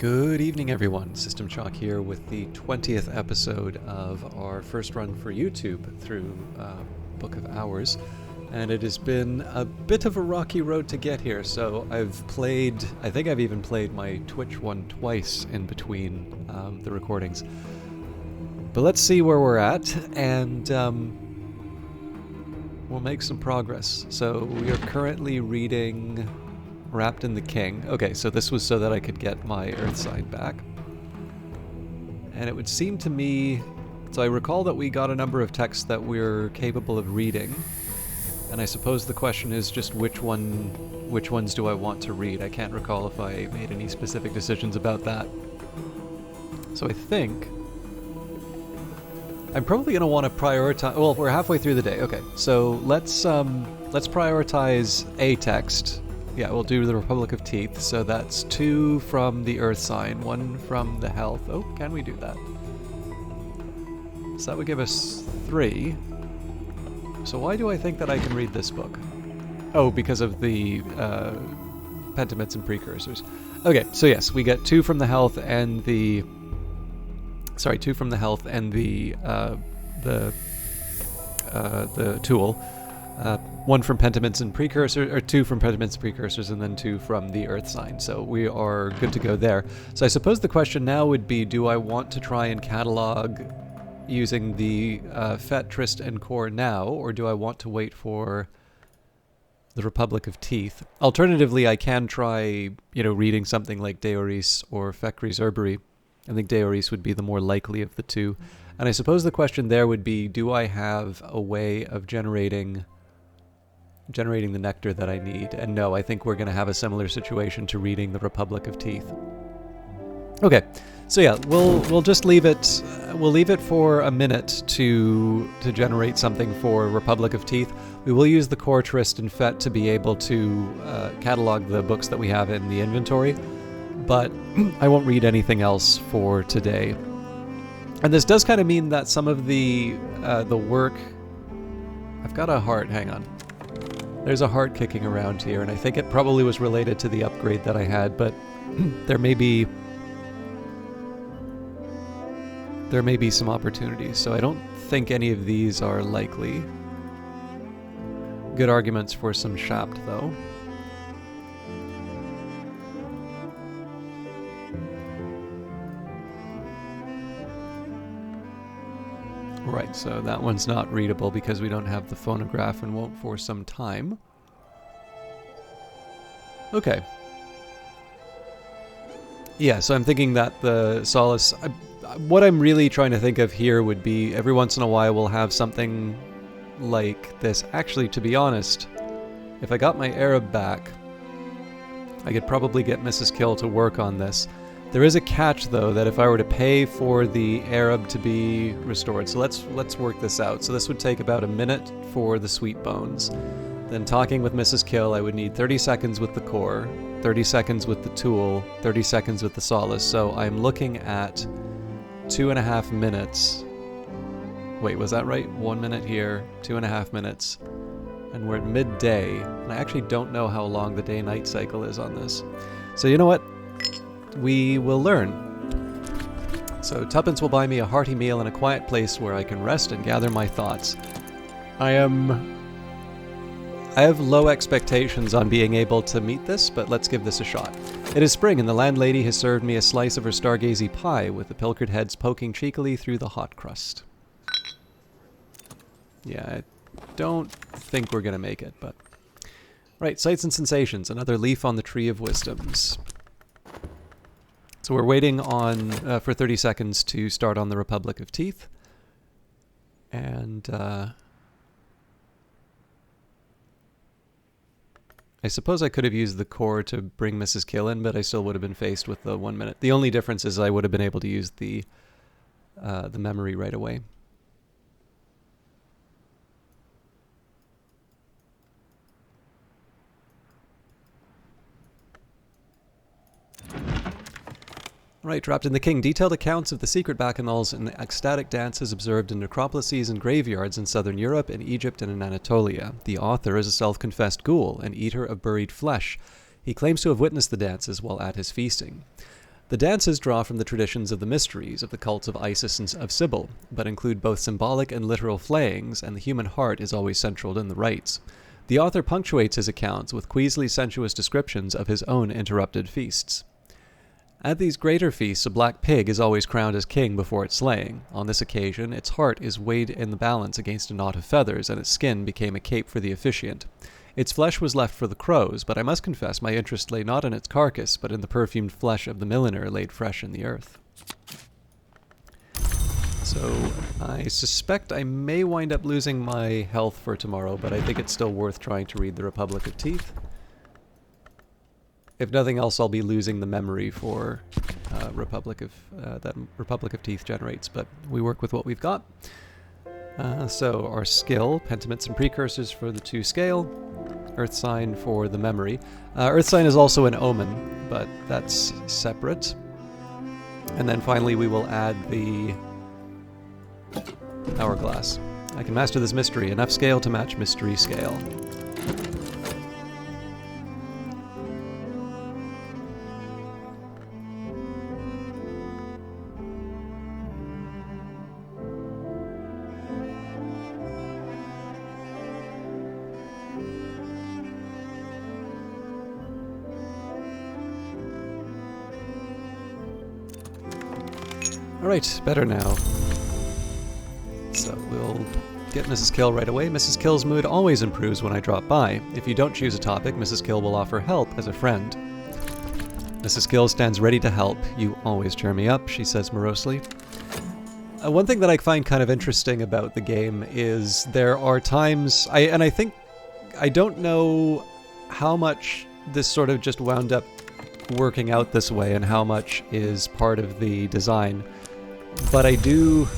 Good evening, everyone. System Chalk here with the 20th episode of our first run for YouTube through Book of Hours. And it has been a bit of a rocky road to get here, so I think I've even played my Twitch one twice in between the recordings. But let's see where we're at, and we'll make some progress. So we are currently reading Wrapped in the King. Okay, so this was so that I could get my Earth sign back. And it would seem to me... So I recall that we got a number of texts that we're capable of reading. And I suppose the question is just which ones do I want to read? I can't recall if I made any specific decisions about that. So I think I'm probably going to want to prioritize... Well, we're halfway through the day. Okay, so let's prioritize a text. Yeah, we'll do the Republic of Teeth, so that's 2 from the Earth sign, 1 from the Health. Oh, can we do that? So that would give us 3. So why do I think that I can read this book? Oh, because of the pentiments and precursors. Okay, so yes, we get 2 from the Health and the... Sorry, 2 from the Health and the Tool. 1 from pentiments and precursors, or 2 from pentiments and precursors, and then 2 from the Earth sign. So we are good to go there. So I suppose the question now would be, do I want to try and catalog using the Fet, Trist, and Core now, or do I want to wait for the Republic of Teeth? Alternatively, I can try, reading something like Deoris or Fekri's Herbery. I think Deoris would be the more likely of the two. And I suppose the question there would be, do I have a way of generating the nectar that I need? And no, I think we're going to have a similar situation to reading the Republic of Teeth. Okay, so yeah, we'll just leave it. We'll leave it for a minute to generate something for Republic of Teeth. We will use the Core, Trist, and Fet to be able to catalog the books that we have in the inventory, but I won't read anything else for today. And this does kind of mean that some of the work... I've got a heart, hang on. There's a heart kicking around here, and I think it probably was related to the upgrade that I had, but there may be some opportunities, so I don't think any of these are likely. Good arguments for some Shapt, though. Right, so that one's not readable because we don't have the phonograph and won't for some time. Okay. Yeah, so I'm thinking that the Solace... what I'm really trying to think of here would be every once in a while we'll have something like this. Actually, to be honest, if I got my Arab back, I could probably get Mrs. Kill to work on this. There is a catch, though, that if I were to pay for the Arab to be restored, so let's work this out. So this would take about a minute for the Sweet Bones. Then talking with Mrs. Kill, I would need 30 seconds with the Core, 30 seconds with the Tool, 30 seconds with the Solace. So I'm looking at 2.5 minutes. Wait, was that right? 1 minute here, 2.5 minutes. And we're at midday, and I actually don't know how long the day-night cycle is on this. So you know what? We will learn. So Tuppence will buy me a hearty meal in a quiet place where I can rest and gather my thoughts. I have low expectations on being able to meet this, but let's give this a shot. It is spring, and the landlady has served me a slice of her stargazy pie, with the pilchard heads poking cheekily through the hot crust. Yeah, I don't think we're gonna make it, but... Right, sights and sensations, another leaf on the Tree of Wisdoms. So we're waiting on for 30 seconds to start on the Republic of Teeth. And I suppose I could have used the Core to bring Mrs. Kill in, but I still would have been faced with the 1 minute. The only difference is I would have been able to use the memory right away. Right, Wrapped in the King. Detailed accounts of the secret bacchanals and the ecstatic dances observed in necropolises and graveyards in southern Europe, in Egypt, and in Anatolia. The author is a self-confessed ghoul, an eater of buried flesh. He claims to have witnessed the dances while at his feasting. The dances draw from the traditions of the mysteries of the cults of Isis and of Sybil, but include both symbolic and literal flayings, and the human heart is always central in the rites. The author punctuates his accounts with queasily sensuous descriptions of his own interrupted feasts. At these greater feasts, a black pig is always crowned as king before its slaying. On this occasion, its heart is weighed in the balance against a knot of feathers, and its skin became a cape for the officiant. Its flesh was left for the crows, but I must confess my interest lay not in its carcass, but in the perfumed flesh of the milliner laid fresh in the earth. So, I suspect I may wind up losing my health for tomorrow, but I think it's still worth trying to read the Republic of Teeth. If nothing else, I'll be losing the memory for that Republic of Teeth generates, but we work with what we've got. So our skill, pentaments and precursors for the 2 scale, Earth Sign for the memory. Earth Sign is also an omen, but that's separate. And then finally we will add the Hourglass. I can master this mystery, enough scale to match mystery scale. Alright, better now. So we'll get Mrs. Kill right away. Mrs. Kill's mood always improves when I drop by. If you don't choose a topic, Mrs. Kill will offer help as a friend. Mrs. Kill stands ready to help. You always cheer me up, she says morosely. One thing that I find kind of interesting about the game is there are times, I think, I don't know how much this sort of just wound up working out this way and how much is part of the design. But I do,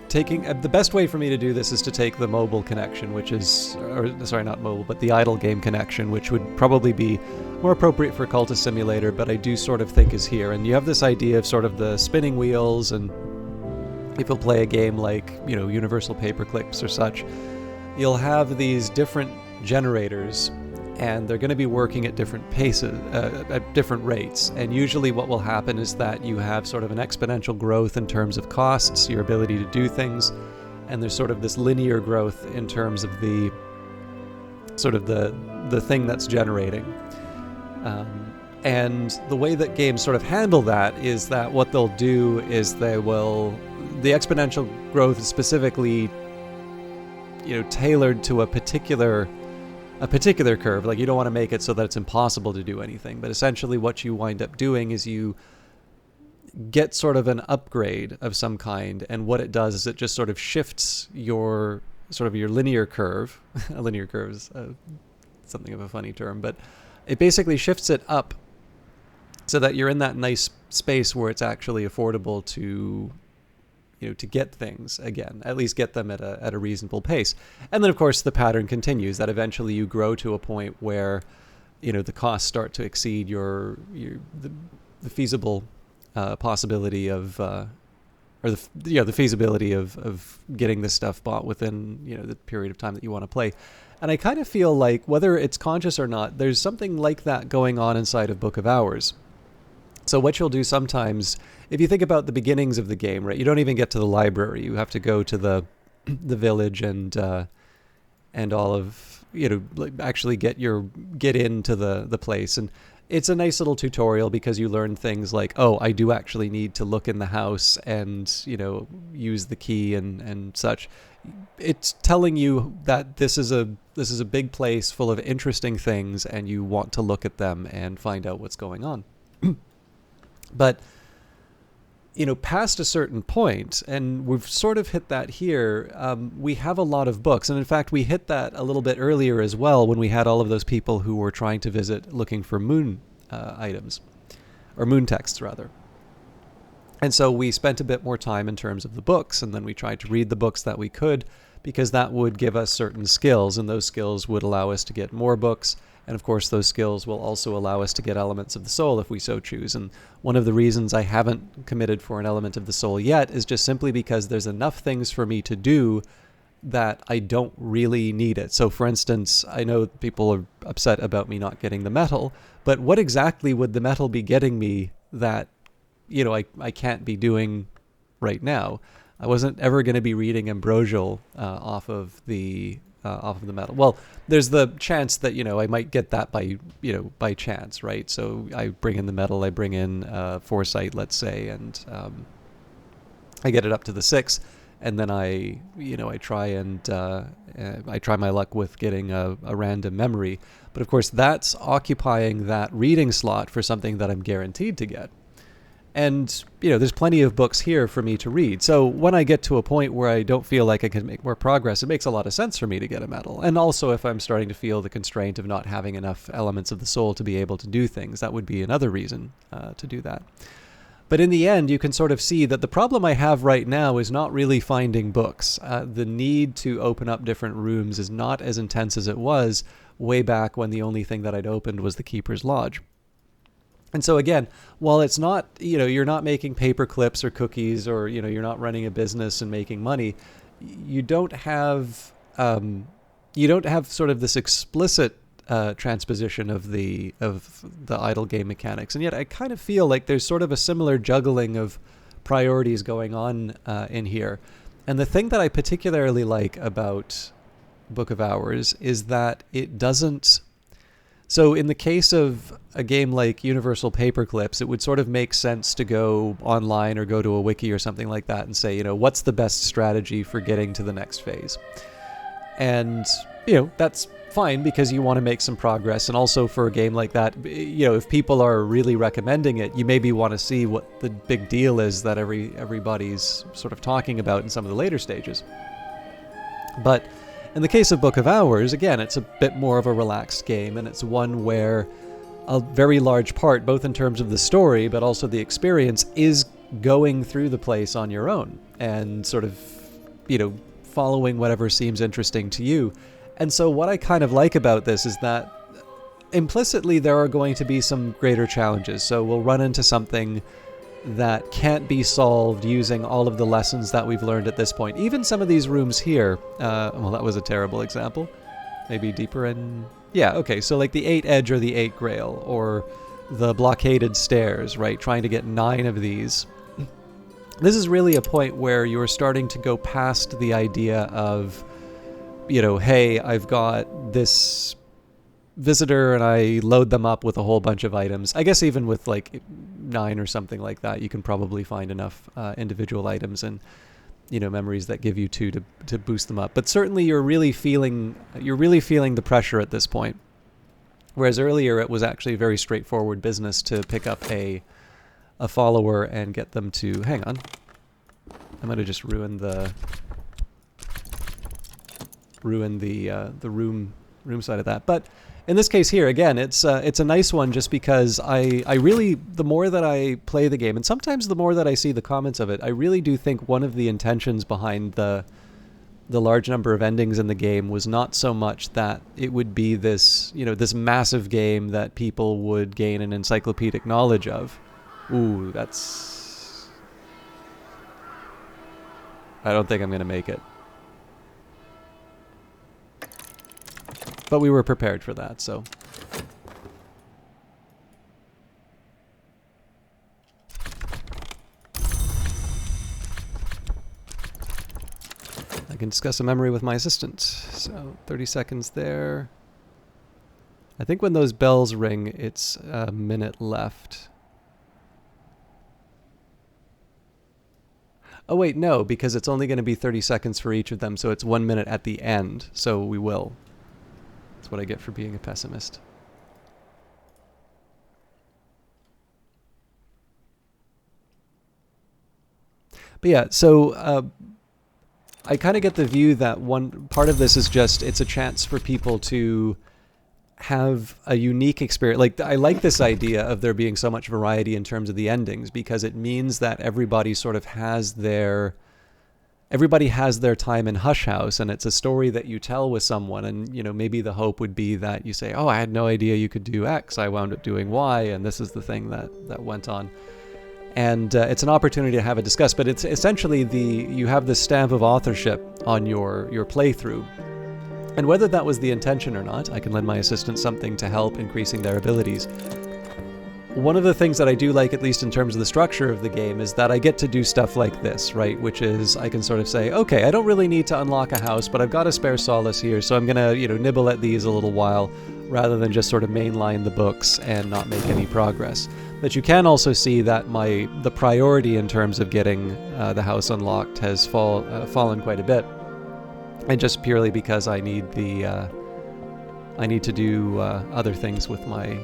taking the best way for me to do this is to take the mobile connection, which is, or sorry, not mobile, but the idle game connection, which would probably be more appropriate for Cultist Simulator, but I do sort of think is here. And you have this idea of sort of the spinning wheels, and if you'll play a game like, Universal Paperclips or such, you'll have these different generators, and they're going to be working at different paces, at different rates. And usually what will happen is that you have sort of an exponential growth in terms of costs, your ability to do things, and there's sort of this linear growth in terms of the sort of the thing that's generating. And the way that games sort of handle that is that what they'll do is the exponential growth is specifically, tailored to a particular curve. Like, you don't want to make it so that it's impossible to do anything, but essentially what you wind up doing is you get sort of an upgrade of some kind, and what it does is it just sort of shifts your linear curve. A linear curve is something of a funny term, but it basically shifts it up so that you're in that nice space where it's actually affordable to to get things again, at least get them at a reasonable pace. And then, of course, the pattern continues, that eventually you grow to a point where, the costs start to exceed the feasible possibility of, the feasibility of getting this stuff bought within, the period of time that you want to play. And I kind of feel like, whether it's conscious or not, there's something like that going on inside of Book of Hours. So what you'll do sometimes, if you think about the beginnings of the game, right, you don't even get to the library. You have to go to the village and all of, actually get into the place. And it's a nice little tutorial because you learn things like, oh, I do actually need to look in the house and, use the key and such. It's telling you that this is a big place full of interesting things, and you want to look at them and find out what's going on. But, past a certain point, and we've sort of hit that here, we have a lot of books. And in fact, we hit that a little bit earlier as well when we had all of those people who were trying to visit looking for moon items, or moon texts, rather. And so we spent a bit more time in terms of the books, and then we tried to read the books that we could, because that would give us certain skills, and those skills would allow us to get more books. And of course, those skills will also allow us to get elements of the soul if we so choose. And one of the reasons I haven't committed for an element of the soul yet is just simply because there's enough things for me to do that I don't really need it. So for instance, I know people are upset about me not getting the metal, but what exactly would the metal be getting me that, I can't be doing right now. I wasn't ever going to be reading ambrosial off of the metal. Well, there's the chance that I might get that by chance, right? So I bring in the metal, I bring in foresight, let's say, and I get it up to the 6, and then I try my luck with getting a random memory. But of course, that's occupying that reading slot for something that I'm guaranteed to get. And, there's plenty of books here for me to read. So when I get to a point where I don't feel like I can make more progress, it makes a lot of sense for me to get a medal. And also if I'm starting to feel the constraint of not having enough elements of the soul to be able to do things, that would be another reason to do that. But in the end, you can sort of see that the problem I have right now is not really finding books. The need to open up different rooms is not as intense as it was way back when the only thing that I'd opened was the Keeper's Lodge. And so again, while it's not, you're not making paper clips or cookies, or, you're not running a business and making money, you don't have sort of this explicit transposition of the idle game mechanics. And yet I kind of feel like there's sort of a similar juggling of priorities going on in here. And the thing that I particularly like about Book of Hours is that it doesn't... So in the case of a game like Universal Paperclips, it would sort of make sense to go online or go to a wiki or something like that and say, what's the best strategy for getting to the next phase? And, that's fine because you want to make some progress. And also for a game like that, if people are really recommending it, you maybe want to see what the big deal is that everybody's sort of talking about in some of the later stages. But in the case of Book of Hours, again, it's a bit more of a relaxed game, and it's one where a very large part, both in terms of the story, but also the experience, is going through the place on your own and sort of, following whatever seems interesting to you. And so what I kind of like about this is that implicitly there are going to be some greater challenges. So we'll run into something that can't be solved using all of the lessons that we've learned at this point. Even some of these rooms here, well, that was a terrible example. Maybe deeper in... Yeah, okay, so like the 8 Edge or the 8 Grail, or the blockaded stairs, right? Trying to get 9 of these. This is really a point where you're starting to go past the idea of, hey, I've got this visitor and I load them up with a whole bunch of items. I guess even with like 9 or something like that, you can probably find enough individual items and memories that give you 2 to boost them up. But certainly you're really feeling the pressure at this point. Whereas earlier it was actually a very straightforward business to pick up a follower and get them to... Hang on. I might have just ruined the room side of that. But in this case here, again, it's a nice one just because I really, the more that I play the game, and sometimes the more that I see the comments of it, I really do think one of the intentions behind the large number of endings in the game was not so much that it would be this, this massive game that people would gain an encyclopedic knowledge of. Ooh, that's... I don't think I'm going to make it. But we were prepared for that, so... I can discuss a memory with my assistant. So, 30 seconds there. I think when those bells ring, it's a minute left. Oh wait, no, because it's only going to be 30 seconds for each of them, so it's 1 minute at the end, so we will. That's what I get for being a pessimist. But yeah, so I kind of get the view that one part of this is just, it's a chance for people to have a unique experience. Like, I like this idea of there being so much variety in terms of the endings, because it means that everybody sort of has their time in Hush House, and it's a story that you tell with someone, and maybe the hope would be that you say, oh, I had no idea you could do X, I wound up doing Y, and this is the thing that went on. And it's an opportunity to have it discussed, but it's essentially you have this stamp of authorship on your playthrough. And whether that was the intention or not, I can lend my assistant something to help increasing their abilities. one of the things that I do like, at least in terms of the structure of the game, is that I get to do stuff like this, right? Which is, I can sort of say, okay, I don't really need to unlock a house, but I've got a spare solace here, so I'm gonna, nibble at these a little while, rather than just sort of mainline the books and not make any progress. But you can also see that the priority in terms of getting the house unlocked has fallen quite a bit, and just purely because I need I need to do other things with my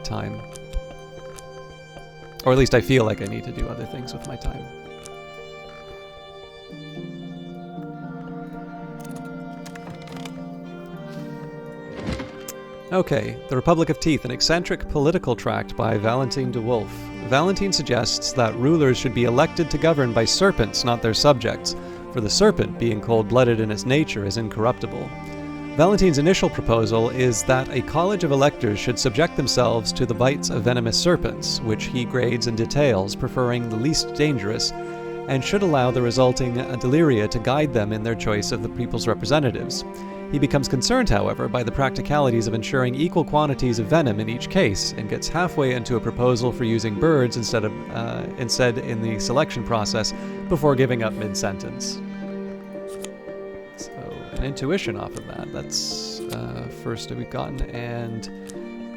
time. Or at least I feel like I need to do other things with my time. Okay, The Republic of Teeth, an eccentric political tract by Valentine de Wolf. Valentine suggests that rulers should be elected to govern by serpents, not their subjects, for the serpent, being cold-blooded in its nature, is incorruptible. Valentine's initial proposal is that a college of electors should subject themselves to the bites of venomous serpents, which he grades and details, preferring the least dangerous, and should allow the resulting deliria to guide them in their choice of the people's representatives. He becomes concerned, however, by the practicalities of ensuring equal quantities of venom in each case, and gets halfway into a proposal for using birds instead in the selection process before giving up mid-sentence. An intuition off of that. That's first we've gotten, and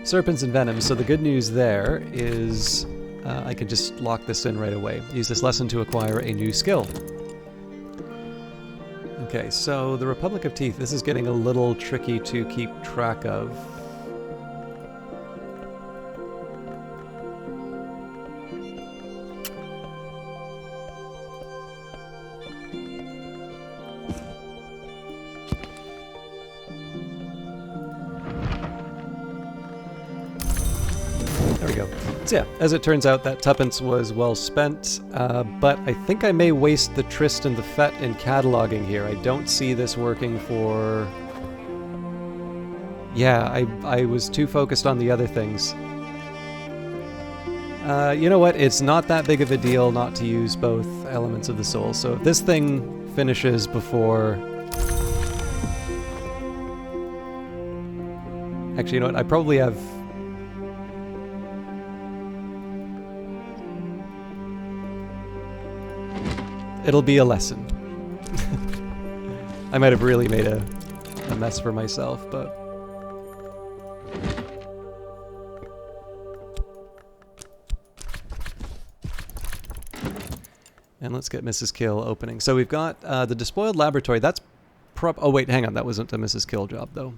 serpents and venom. So the good news there is I can just lock this in right away. Use this lesson to acquire a new skill. Okay, so the Republic of Teeth. This is getting a little tricky to keep track of. So yeah, as it turns out, that tuppence was well spent, but I think I may waste the Tristan the Fet in cataloging here. I don't see this working for... Yeah, I was too focused on the other things. You know what? It's not that big of a deal not to use both elements of the soul. So if this thing finishes before... Actually, you know what? I probably have... It'll be a lesson. I might have really made a mess for myself, but... And let's get Mrs. Kill opening. So we've got the Despoiled Laboratory. That's oh wait, hang on. That wasn't a Mrs. Kill job, though.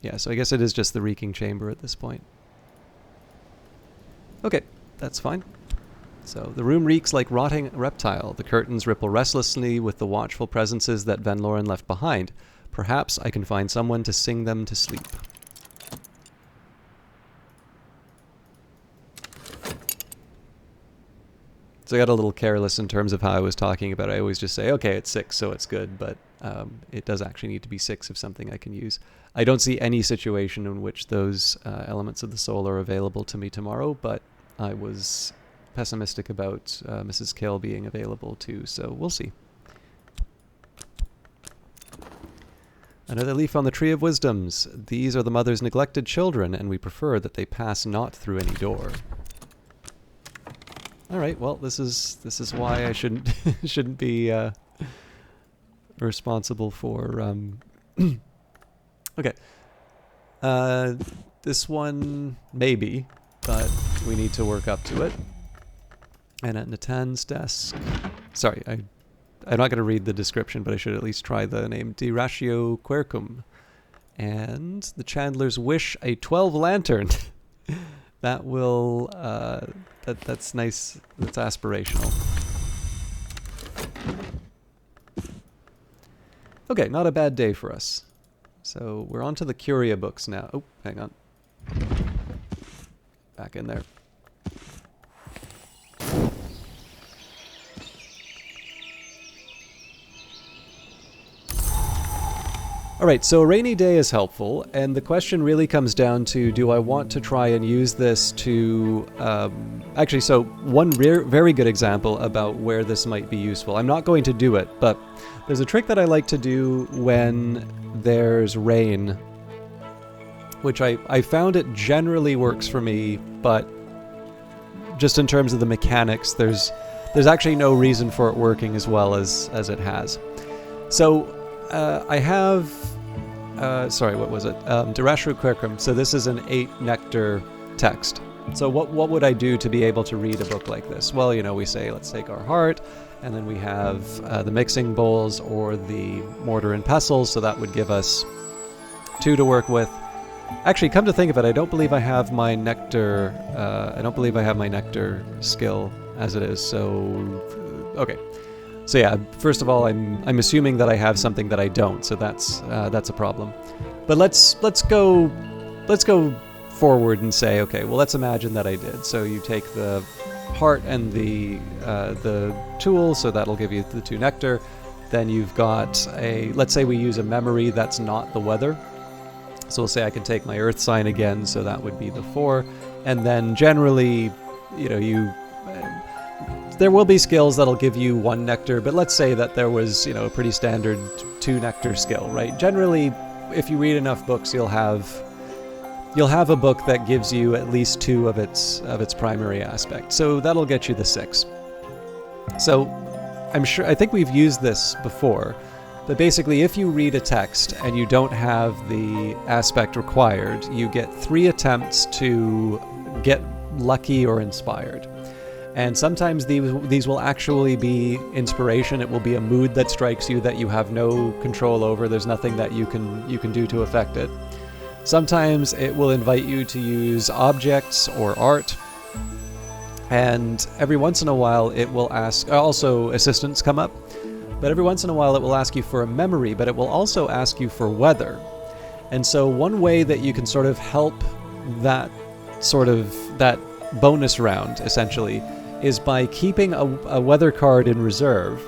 Yeah, so I guess it is just the Reeking Chamber at this point. Okay, that's fine. So the room reeks like rotting reptile. The curtains ripple restlessly with the watchful presences that Van Loren left behind. Perhaps I can find someone to sing them to sleep. So I got a little careless in terms of how I was talking about it. I always just say, okay, it's 6, so it's good, but it does actually need to be 6 of something I can use. I don't see any situation in which those elements of the soul are available to me tomorrow, but I was pessimistic about Mrs. Kill being available too, so we'll see. Another leaf on the Tree of Wisdoms. These are the mother's neglected children, and we prefer that they pass not through any door. All right, well, this is why I shouldn't be responsible for. Okay, this one maybe, but we need to work up to it. And at Natan's desk, sorry, I'm not going to read the description, but I should at least try the name. De Ratio Quercum. And the Chandler's Wish, a 12 lantern. That will, that's nice, that's aspirational. Okay, not a bad day for us. So we're on to the Curia books now. Oh, hang on. Back in there. Alright, so a rainy day is helpful, and the question really comes down to, do I want to try and use this to... actually, so one very good example about where this might be useful. I'm not going to do it, but there's a trick that I like to do when there's rain which I found it generally works for me, but just in terms of the mechanics, there's actually no reason for it working as well as it has. So I have, sorry, what was it? Dirashru Quercum. So this is an 8 nectar text. So what would I do to be able to read a book like this? Well, we say, let's take our heart, and then we have the mixing bowls or the mortar and pestle, so that would give us 2 to work with. Actually, come to think of it, I don't believe I have my nectar. I don't believe I have my nectar skill as it is. So, okay. So yeah, first of all, I'm assuming that I have something that I don't. So that's a problem. But let's go forward and say, okay, well, let's imagine that I did. So you take the heart and the tool, so that'll give you the 2 nectar. Then you've got let's say we use a memory that's not the weather. So we'll say I can take my earth sign again, so that would be the 4. And then generally, there will be skills that'll give you 1 nectar, but let's say that there was, a pretty standard 2 nectar skill, right? Generally, if you read enough books, you'll have a book that gives you at least 2 of its primary aspects. So that'll get you the 6. So I think we've used this before. But basically, if you read a text and you don't have the aspect required, you get 3 attempts to get lucky or inspired. And sometimes these will actually be inspiration. It will be a mood that strikes you that you have no control over. There's nothing that you can do to affect it. Sometimes it will invite you to use objects or art. And every once in a while, it will ask. Also, assistants come up. But every once in a while it will ask you for a memory, but it will also ask you for weather. And so one way that you can sort of help that bonus round, essentially, is by keeping a weather card in reserve,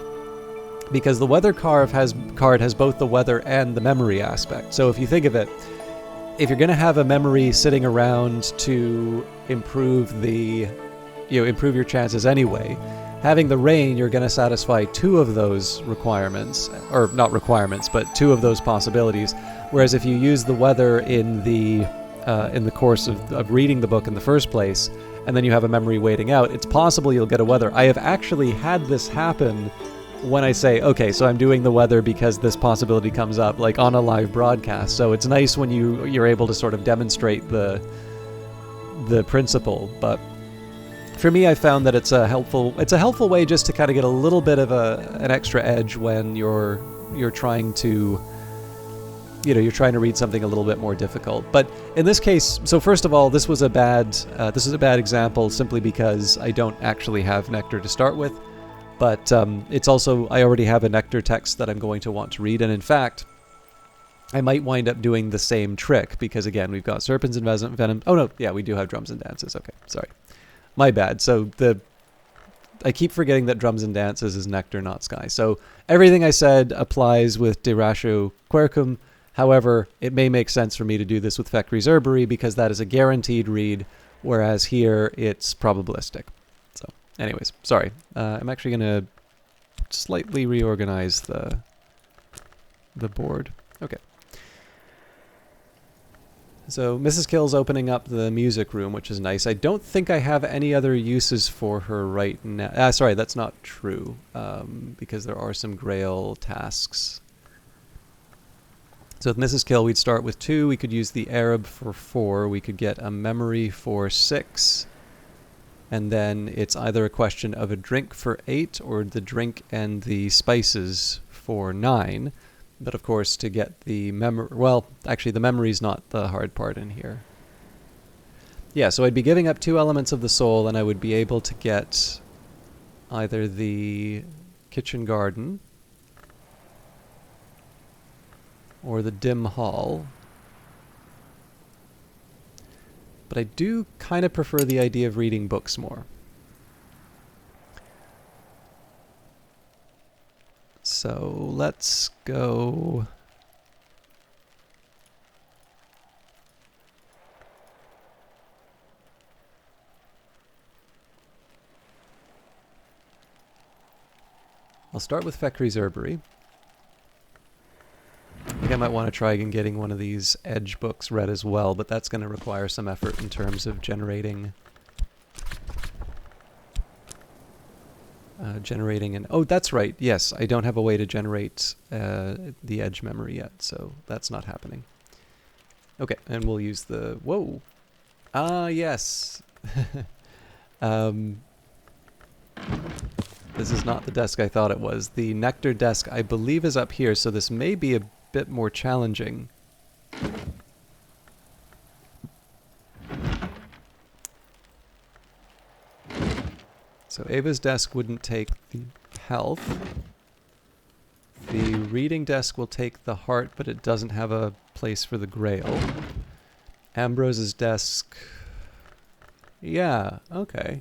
because the weather card has both the weather and the memory aspect. So if you think of it, if you're going to have a memory sitting around to improve your chances anyway, having the rain, you're going to satisfy 2 of those requirements, or not requirements, but 2 of those possibilities. Whereas if you use the weather in the course of reading the book in the first place, and then you have a memory waiting out, it's possible you'll get a weather. I have actually had this happen when I say, okay, so I'm doing the weather because this possibility comes up, like on a live broadcast. So it's nice when you're able to sort of demonstrate the principle, but for me, I found that it's a helpful way just to kind of get a little bit of an extra edge when you're trying to read something a little bit more difficult. But in this case, so first of all, this is a bad example simply because I don't actually have nectar to start with. But it's also, I already have a nectar text that I'm going to want to read, and in fact, I might wind up doing the same trick because again, we've got serpents and venom. Oh no, yeah, we do have drums and dances. Okay, sorry. My bad. So I keep forgetting that drums and dances is nectar, not sky. So everything I said applies with Dirashu Quercum. However, it may make sense for me to do this with Fectri Zerbery because that is a guaranteed read, whereas here it's probabilistic. So anyways, sorry. I'm actually going to slightly reorganize the board. Okay. So Mrs. Kill's opening up the music room, which is nice. I don't think I have any other uses for her right now. Sorry, that's not true, because there are some Grail tasks. So with Mrs. Kill, we'd start with 2. We could use the Arab for 4. We could get a memory for 6. And then it's either a question of a drink for 8 or the drink and the spices for 9. But of course, to get the memory... Well, actually, the memory's not the hard part in here. Yeah, so I'd be giving up 2 elements of the soul, and I would be able to get either the kitchen garden or the dim hall. But I do kind of prefer the idea of reading books more. So let's go... I'll start with Fectri Zerbery. Again, might want to try again getting one of these Edge books read as well, but that's going to require some effort in terms of generating oh, that's right, yes, I don't have a way to generate the Edge memory yet, so that's not happening. Okay, and we'll use the, whoa, yes. This is not the desk I thought it was. The Nectar desk, I believe, is up here, so this may be a bit more challenging. So Ava's desk wouldn't take the health. The reading desk will take the heart, but it doesn't have a place for the grail. Ambrose's desk... yeah, okay.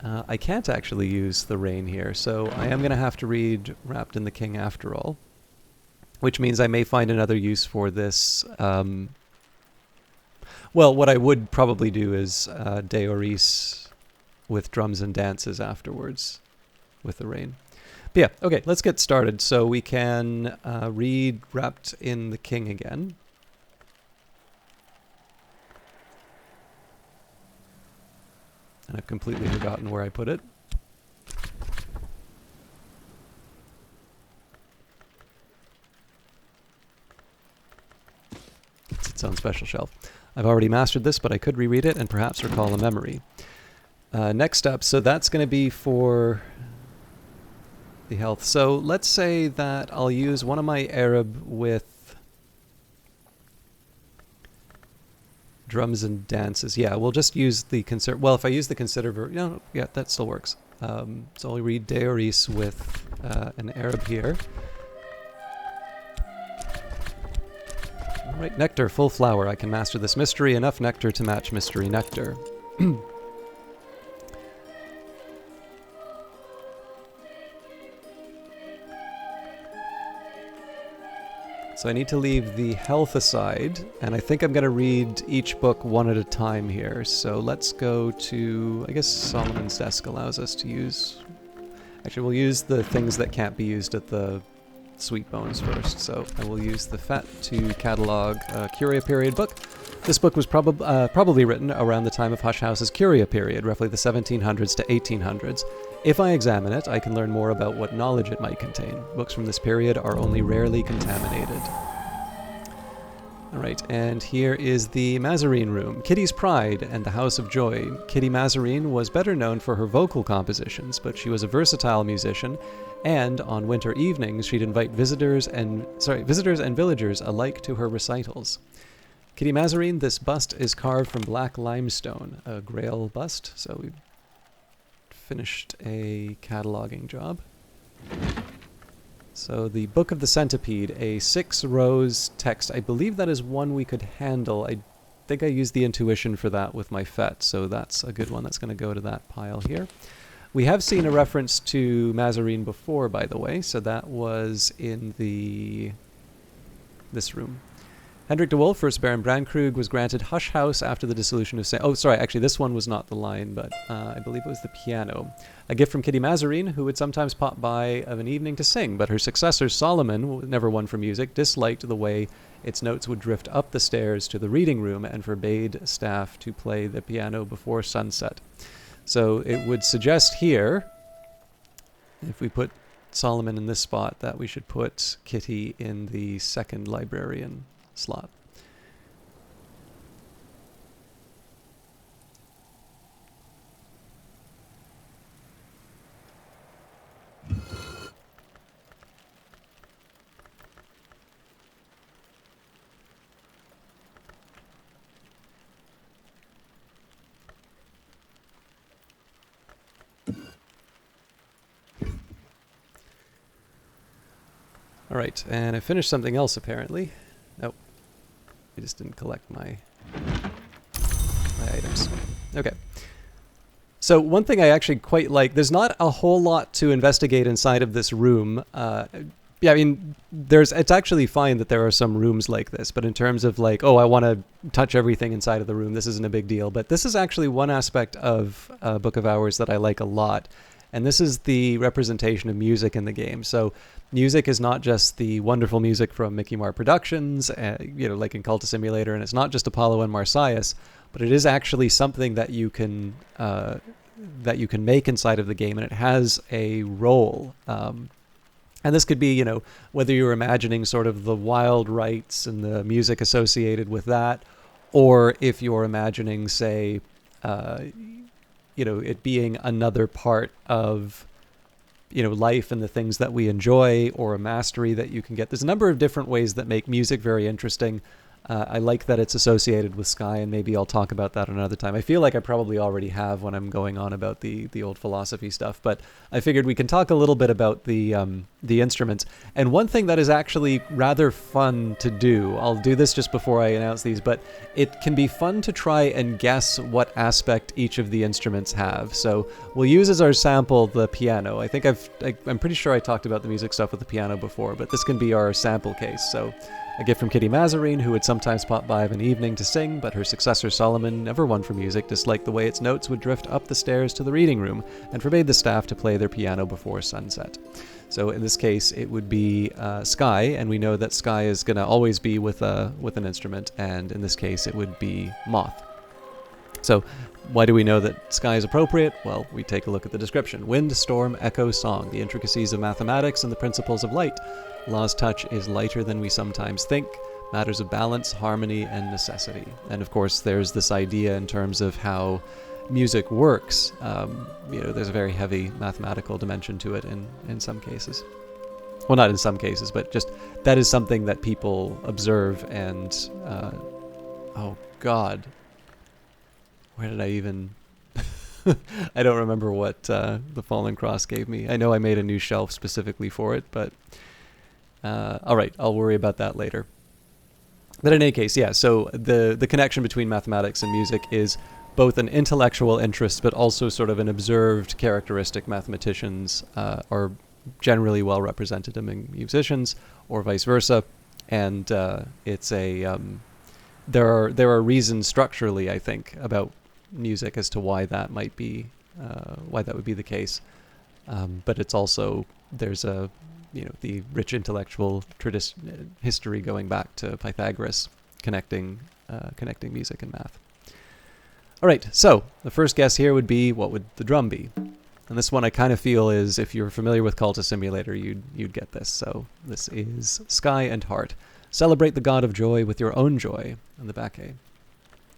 I can't actually use the rain here, so I am going to have to read Wrapped in the King after all. Which means I may find another use for this. Well, what I would probably do is De Oris with drums and dances afterwards with the rain. But yeah, okay, let's get started. So we can read Wrapped in the King again. And I've completely forgotten where I put it. It's its own special shelf. I've already mastered this, but I could reread it and perhaps recall a memory. Next up, so that's going to be for the health. So let's say that I'll use one of my Arab with drums and dances. Yeah, we'll just use the consider. Well, if I use the consider, yeah, that still works. So I'll read De Oris with an Arab here. All right, nectar, full flower. I can master this mystery. Enough nectar to match mystery nectar. So I need to leave the health aside, and I think I'm going to read each book one at a time here. So let's go to, I guess Solomon's desk allows us to use... Actually, we'll use the things that can't be used at the Sweet Bones first. So I will use the FET to catalog a Curia period book. This book was probably written around the time of Hush House's Curia period, roughly the 1700s to 1800s. If I examine it, I can learn more about what knowledge it might contain. Books from this period are only rarely contaminated. Alright, and here is the Mazarine Room, Kitty's Pride and the House of Joy. Kitty Mazarine was better known for her vocal compositions, but she was a versatile musician, and on winter evenings she'd invite visitors and villagers alike to her recitals. Kitty Mazarine, this bust is carved from black limestone, a Grail bust, so we finished a cataloging job. So the Book of the Centipede, a 6-rows text. I believe that is one we could handle. I think I used the intuition for that with my FET, so that's a good one. That's going to go to that pile here. We have seen a reference to Mazarine before, by the way, so that was in this room. Hendrik de Wolf, first Baron Brandkrug, was granted Hush House after the dissolution of Oh, sorry, actually this one was not the line, but I believe it was the piano. A gift from Kitty Mazarine, who would sometimes pop by of an evening to sing, but her successor, Solomon, never one for music, disliked the way its notes would drift up the stairs to the reading room and forbade staff to play the piano before sunset. So it would suggest here, if we put Solomon in this spot, that we should put Kitty in the second librarian slot. All right, and I finished something else apparently. Nope. I just didn't collect my items. Okay. So one thing I actually quite like, there's not a whole lot to investigate inside of this room. Yeah, I mean, it's actually fine that there are some rooms like this, but in terms of like, oh, I want to touch everything inside of the room, this isn't a big deal. But this is actually one aspect of Book of Hours that I like a lot. And this is the representation of music in the game. So music is not just the wonderful music from Mickey Mouse Productions, like in Culta Simulator, and it's not just Apollo and Marsyas, but it is actually something that you can make inside of the game, and it has a role. And this could be, whether you're imagining sort of the wild rites and the music associated with that, or if you're imagining, say, it being another part of, life and the things that we enjoy, or a mastery that you can get. There's a number of different ways that make music very interesting. I like that it's associated with Sky, and maybe I'll talk about that another time. I feel like I probably already have when I'm going on about the old philosophy stuff, but I figured we can talk a little bit about the instruments. And one thing that is actually rather fun to do, I'll do this just before I announce these, but it can be fun to try and guess what aspect each of the instruments have. So we'll use as our sample the piano. I think I'm pretty sure I talked about the music stuff with the piano before, but this can be our sample case. So a gift from Kitty Mazarine, who would sometimes pop by of an evening to sing, but her successor Solomon, never one for music, disliked the way its notes would drift up the stairs to the reading room, and forbade the staff to play their piano before sunset. So in this case, it would be Sky, and we know that Sky is going to always be with an instrument, and in this case, it would be Moth. So why do we know that Sky is appropriate? Well, we take a look at the description. Wind, storm, echo, song, the intricacies of mathematics and the principles of light. Law's touch is lighter than we sometimes think. Matters of balance, harmony, and necessity. And of course, there's this idea in terms of how music works. There's a very heavy mathematical dimension to it in some cases. Well, not in some cases, but just that is something that people observe. And oh God, where did I even? I don't remember what the Fallen Cross gave me. I know I made a new shelf specifically for it, but all right, I'll worry about that later. But in any case, yeah, so the connection between mathematics and music is both an intellectual interest, but also sort of an observed characteristic. Mathematicians are generally well represented among musicians, or vice versa, and it's a there are reasons structurally, I think, about music as to why that might be why that would be the case, but it's also there's the rich intellectual history going back to Pythagoras connecting music and math. All right, so the first guess here would be, what would the drum be? And this one I kind of feel is, if you're familiar with Culta Simulator, you'd get this. So this is Sky and Heart. Celebrate the god of joy with your own joy in the back A.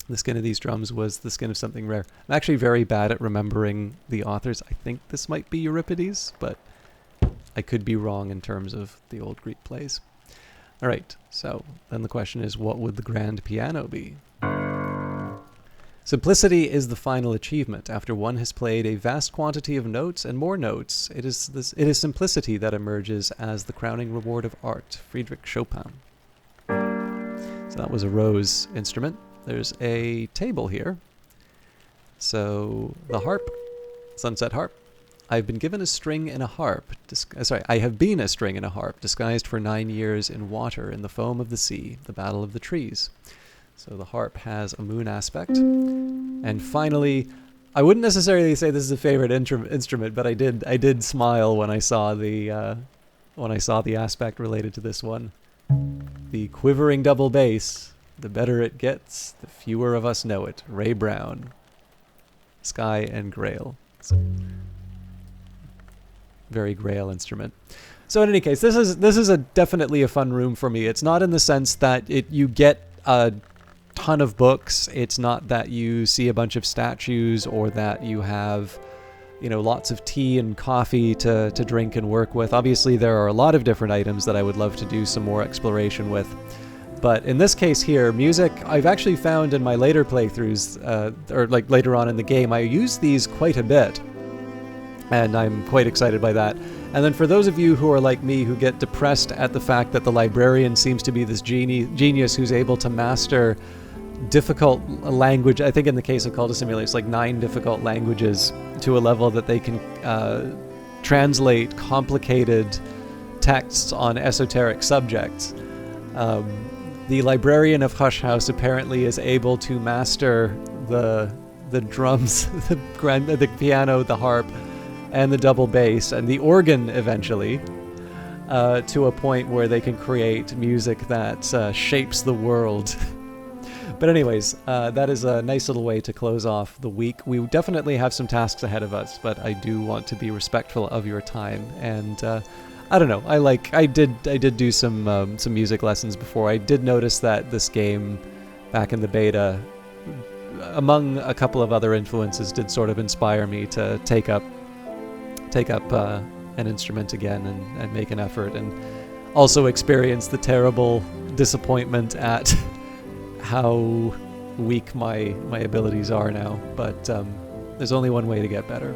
The skin of these drums was the skin of something rare. I'm actually very bad at remembering the authors. I think this might be Euripides, but I could be wrong in terms of the old Greek plays. All right, so then the question is, what would the grand piano be? Simplicity is the final achievement. After one has played a vast quantity of notes and more notes, it is simplicity that emerges as the crowning reward of art. Friedrich Chopin. So that was a Rose instrument. There's a table here. So the harp, Sunset Harp. I've been given a string and a harp. I have been a string and a harp, disguised for 9 years in water, in the foam of the sea, the battle of the trees. So the harp has a moon aspect. And finally, I wouldn't necessarily say this is a favorite instrument, but I did smile when I saw the aspect related to this one. The quivering double bass. The better it gets, the fewer of us know it. Ray Brown. Sky and Grail. So, very Grail instrument. So in any case, this is definitely a fun room for me. It's not in the sense that you get a ton of books. It's not that you see a bunch of statues, or that you have lots of tea and coffee to drink and work with. Obviously, there are a lot of different items that I would love to do some more exploration with. But in this case here, music, I've actually found in my later playthroughs, or like later on in the game, I use these quite a bit. And I'm quite excited by that. And then for those of you who are like me, who get depressed at the fact that the librarian seems to be this genius who's able to master difficult language, I think in the case of Culta Simulator, it's like 9 difficult languages to a level that they can translate complicated texts on esoteric subjects. The librarian of Hush House apparently is able to master the drums, the piano, the harp, and the double bass and the organ eventually, to a point where they can create music that shapes the world. But anyways, that is a nice little way to close off the week. We definitely have some tasks ahead of us, but I do want to be respectful of your time. And I don't know. I did do some music lessons before. I did notice that this game, back in the beta, among a couple of other influences, did sort of inspire me to take up an instrument again and make an effort, and also experience the terrible disappointment at how weak my abilities are now. But there's only one way to get better.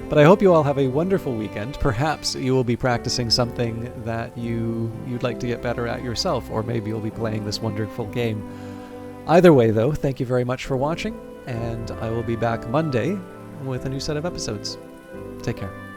But I hope you all have a wonderful weekend. Perhaps you will be practicing something that you'd like to get better at yourself, or maybe you'll be playing this wonderful game. Either way, though, thank you very much for watching, and I will be back Monday with a new set of episodes. Take care.